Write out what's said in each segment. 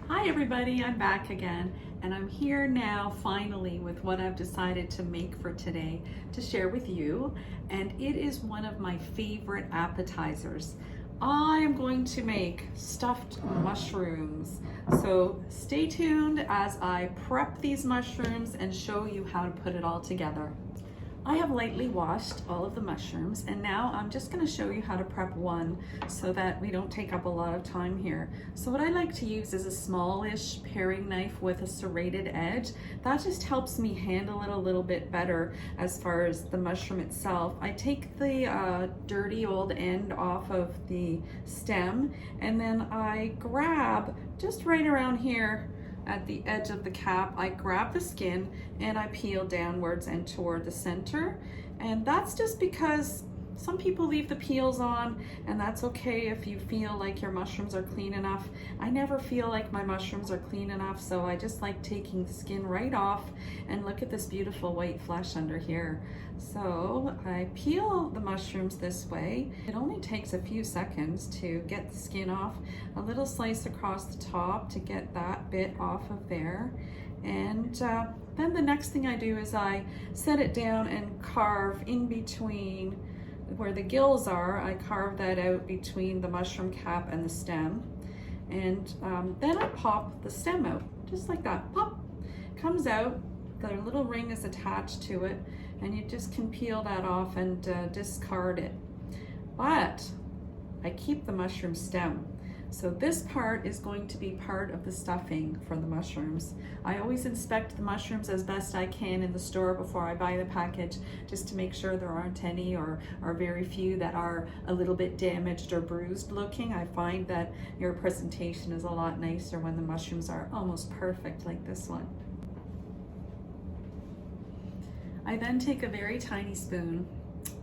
Hi everybody, I'm back again and I'm here now finally with what I've decided to make for today to share with you, and it is one of my favorite appetizers. I am going to make stuffed mushrooms. So stay tuned as I prep these mushrooms and show you how to put it all together. I have lightly washed all of the mushrooms, and now I'm just going to show you how to prep one so that we don't take up a lot of time here. So what I like to use is a smallish paring knife with a serrated edge. That just helps me handle it a little bit better as far as the mushroom itself. I take the dirty old end off of the stem, and then I grab just right around here at the edge of the cap, I grab the skin and I peel downwards and toward the center. And that's just because some people leave the peels on, and that's okay if you feel like your mushrooms are clean enough. I never feel like my mushrooms are clean enough, so I just like taking the skin right off, and look at this beautiful white flesh under here. So I peel the mushrooms this way. It only takes a few seconds to get the skin off, a little slice across the top to get that bit off of there. And then the next thing I do is I set it down and carve in between where the gills are. I carve that out between the mushroom cap and the stem, and then I pop the stem out just like that. Pop, comes out, the little ring is attached to it, and you just can peel that off and discard it. But I keep the mushroom stem, so this part is going to be part of the stuffing for the mushrooms. I always inspect the mushrooms as best I can in the store before I buy the package, just to make sure there aren't any or very few that are a little bit damaged or bruised looking. I find that your presentation is a lot nicer when the mushrooms are almost perfect like this one. I then take a very tiny spoon.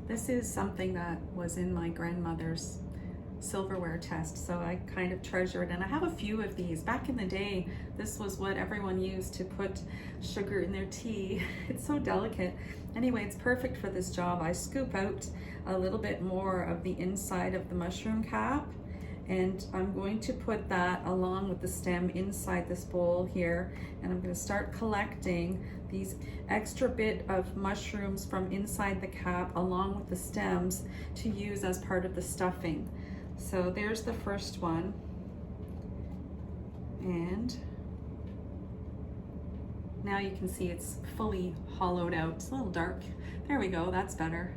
This is something that was in my grandmother's silverware test, so I kind of treasure it, and I have a few of these. Back in the day, this was what everyone used to put sugar in their tea. It's so delicate. Anyway, it's perfect for this job. I scoop out a little bit more of the inside of the mushroom cap, and I'm going to put that along with the stem inside this bowl here, and I'm going to start collecting these extra bit of mushrooms from inside the cap along with the stems to use as part of the stuffing. So there's the first one, and now you can see it's fully hollowed out. It's a little dark. There we go, that's better.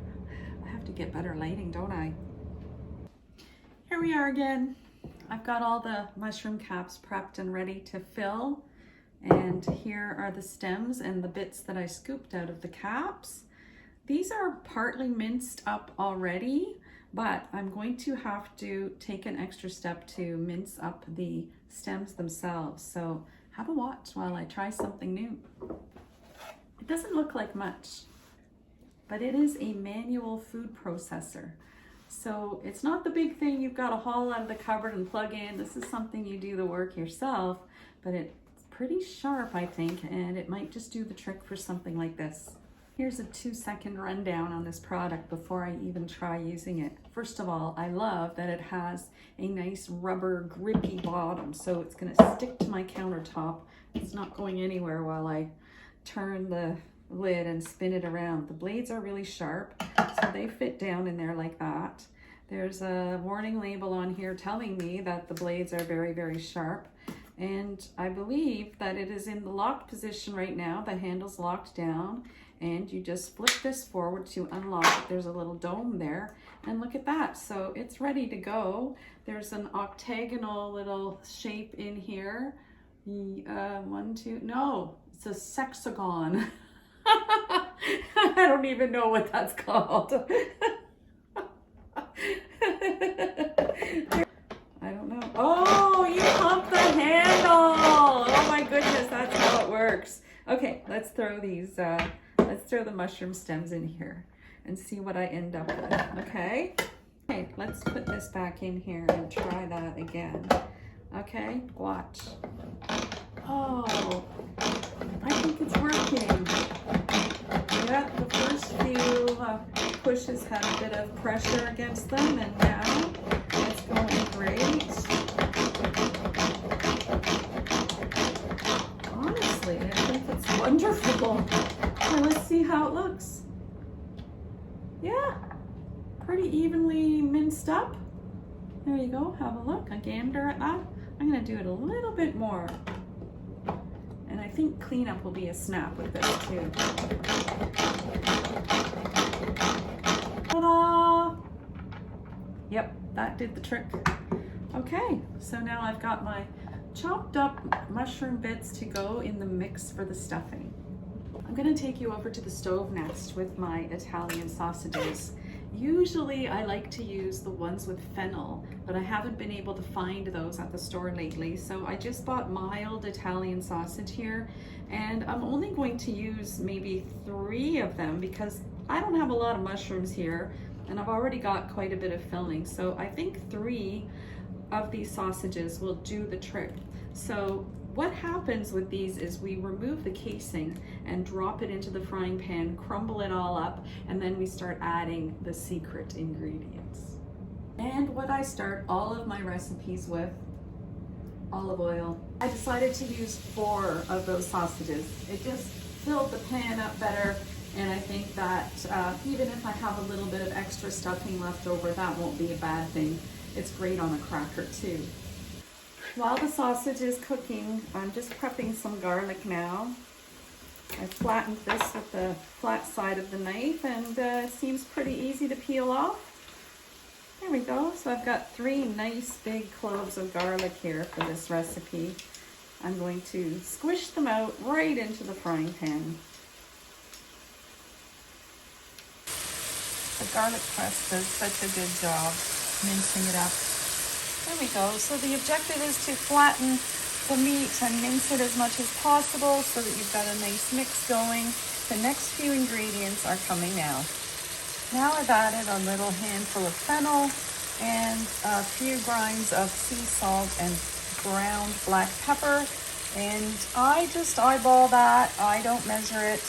I have to get better lighting, don't I? Here we are again. I've got all the mushroom caps prepped and ready to fill, and here are the stems and the bits that I scooped out of the caps. These are partly minced up already, but I'm going to have to take an extra step to mince up the stems themselves. So have a watch while I try something new. It doesn't look like much, but it is a manual food processor. So it's not the big thing you've got to haul out of the cupboard and plug in. This is something you do the work yourself, but it's pretty sharp, I think, and it might just do the trick for something like this. Here's a 2-second rundown on this product before I even try using it. First of all, I love that it has a nice rubber grippy bottom, so it's going to stick to my countertop. It's not going anywhere while I turn the lid and spin it around. The blades are really sharp, so they fit down in there like that. There's a warning label on here telling me that the blades are very, very sharp. And I believe that it is in the locked position right now. The handle's locked down, and you just flip this forward to unlock it. There's a little dome there, and look at that. So it's ready to go. There's an octagonal little shape in here. One, two, no, it's a sexagon. I don't even know what that's called. I don't know. Oh, you pump the handle. Oh my goodness, that's how it works. Okay, let's throw these, let's throw the mushroom stems in here and see what I end up with, okay? Okay, let's put this back in here and try that again. Okay, watch. Oh, I think it's working. Yeah, the first few pushes had a bit of pressure against them, and now it's going great. wonderful. Now let's see how it looks. Yeah, pretty evenly minced up. There you go, have a look, a gander at that. I'm gonna do it a little bit more. And I think cleanup will be a snap with this too. Ta-da! Yep, that did the trick. Okay, so now I've got my chopped up mushroom bits to go in the mix for the stuffing. I'm gonna take you over to the stove next with my Italian sausages. Usually I like to use the ones with fennel, but I haven't been able to find those at the store lately. So I just bought mild Italian sausage here, and I'm only going to use maybe 3 of them because I don't have a lot of mushrooms here and I've already got quite a bit of filling. So I think 3 of these sausages will do the trick. So what happens with these is we remove the casing and drop it into the frying pan, crumble it all up, and then we start adding the secret ingredients. And what I start all of my recipes with, olive oil. I decided to use 4 of those sausages. It just filled the pan up better, and I think that even if I have a little bit of extra stuffing left over, that won't be a bad thing. It's great on a cracker too. While the sausage is cooking, I'm just prepping some garlic now. I flattened this with the flat side of the knife, and it seems pretty easy to peel off. There we go. So I've got 3 nice big cloves of garlic here for this recipe. I'm going to squish them out right into the frying pan. The garlic press does such a good job mincing it up. There we go. So the objective is to flatten the meat and mince it as much as possible so that you've got a nice mix going. The next few ingredients are coming now. Now I've added a little handful of fennel and a few grinds of sea salt and ground black pepper. And I just eyeball that. I don't measure it.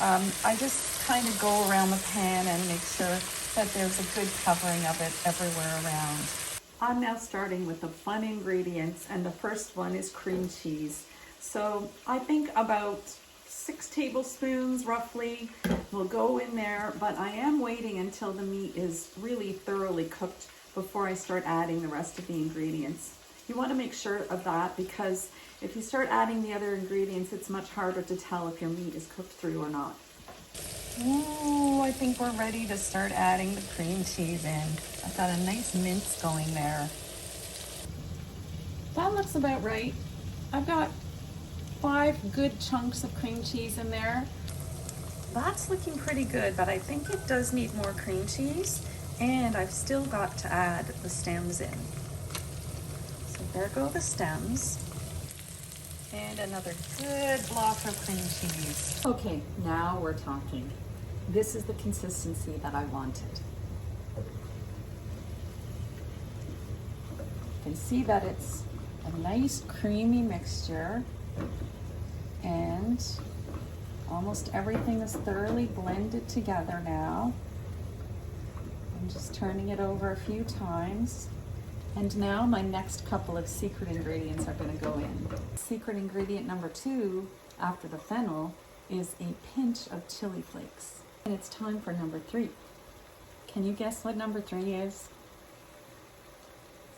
I just kind of go around the pan and make sure that there's a good covering of it everywhere around. I'm now starting with the fun ingredients, and the first one is cream cheese. So I think about 6 tablespoons roughly will go in there, but I am waiting until the meat is really thoroughly cooked before I start adding the rest of the ingredients. You want to make sure of that because if you start adding the other ingredients, it's much harder to tell if your meat is cooked through or not. Ooh, I think we're ready to start adding the cream cheese in. I've got a nice mince going there. That looks about right. I've got 5 good chunks of cream cheese in there. That's looking pretty good, but I think it does need more cream cheese, and I've still got to add the stems in. So there go the stems. And another good block of cream cheese. Okay, now we're talking. This is the consistency that I wanted. You can see that it's a nice creamy mixture, and almost everything is thoroughly blended together now. I'm just turning it over a few times. And now my next couple of secret ingredients are going to go in. Secret ingredient number 2, after the fennel, is a pinch of chili flakes. And it's time for number 3. Can you guess what number 3 is?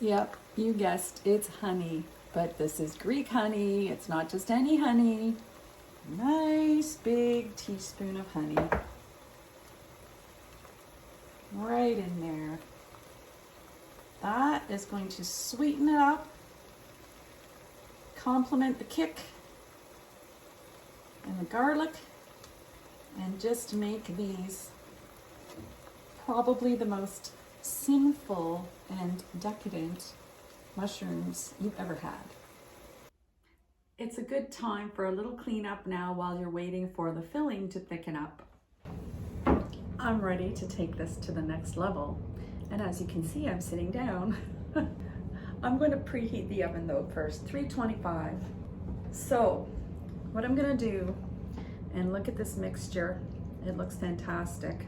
Yep, you guessed, it's honey. But this is Greek honey. It's not just any honey. Nice big teaspoon of honey. Right in there. That is going to sweeten it up, complement the kick and the garlic, and just make these probably the most sinful and decadent mushrooms you've ever had. It's a good time for a little cleanup now while you're waiting for the filling to thicken up. I'm ready to take this to the next level. And as you can see, I'm sitting down. I'm going to preheat the oven though first, 325. So what I'm going to do, and look at this mixture, it looks fantastic.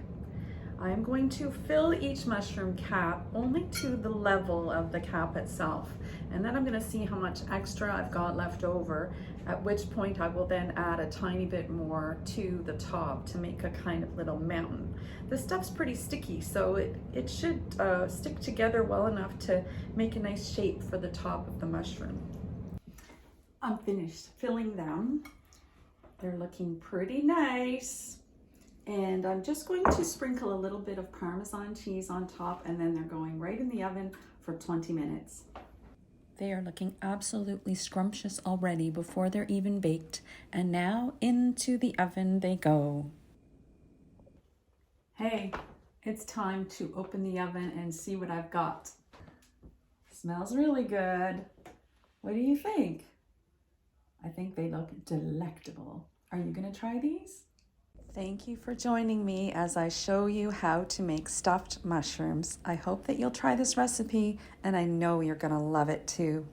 I'm going to fill each mushroom cap only to the level of the cap itself. And then I'm gonna see how much extra I've got left over, at which point I will then add a tiny bit more to the top to make a kind of little mountain. This stuff's pretty sticky, so it should stick together well enough to make a nice shape for the top of the mushroom. I'm finished filling them. They're looking pretty nice. And I'm just going to sprinkle a little bit of Parmesan cheese on top, and then they're going right in the oven for 20 minutes. They are looking absolutely scrumptious already before they're even baked. And now into the oven they go. Hey, it's time to open the oven and see what I've got. Smells really good. What do you think? I think they look delectable. Are you gonna try these? Thank you for joining me as I show you how to make stuffed mushrooms. I hope that you'll try this recipe, and I know you're gonna love it too.